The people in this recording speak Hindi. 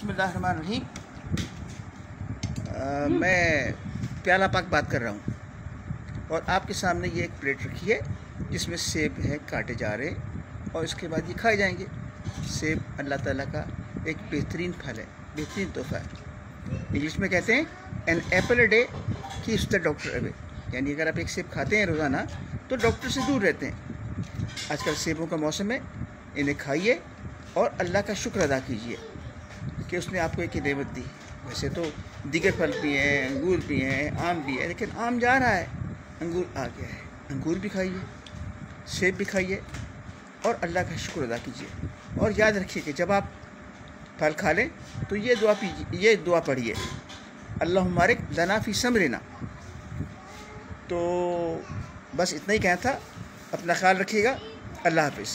बिस्मिल्लाहिर्रहमानिर्रहीम। मैं प्याला पाक बात कर रहा हूँ और आपके सामने ये एक प्लेट रखी है जिसमें सेब है, काटे जा रहे हैं और इसके बाद ये खाए जाएंगे। सेब अल्लाह ताला का एक बेहतरीन फल है, बेहतरीन तोहफ़ा है। इंग्लिश में कहते हैं an apple a day keeps the doctor away, यानी अगर आप एक सेब खाते हैं रोज़ाना तो डॉक्टर से दूर रहते हैं। आजकल सेबों का मौसम है, इन्हें खाइए और अल्लाह का शुक्र अदा कीजिए कि उसने आपको एक नेमत दी। वैसे तो दीगर फल भी हैं, अंगूर भी हैं, आम भी है, लेकिन आम जा रहा है, अंगूर आ गया है। अंगूर भी खाइए, सेब भी खाइए और अल्लाह का शुक्र अदा कीजिए। और याद रखिए कि जब आप फल खा लें तो ये दुआ पढ़िए, अल्लाहुम्मा बारिक लना फी समरिना। तो बस इतना ही कहना था। अपना ख्याल रखिएगा। अल्लाह हाफ़िज़।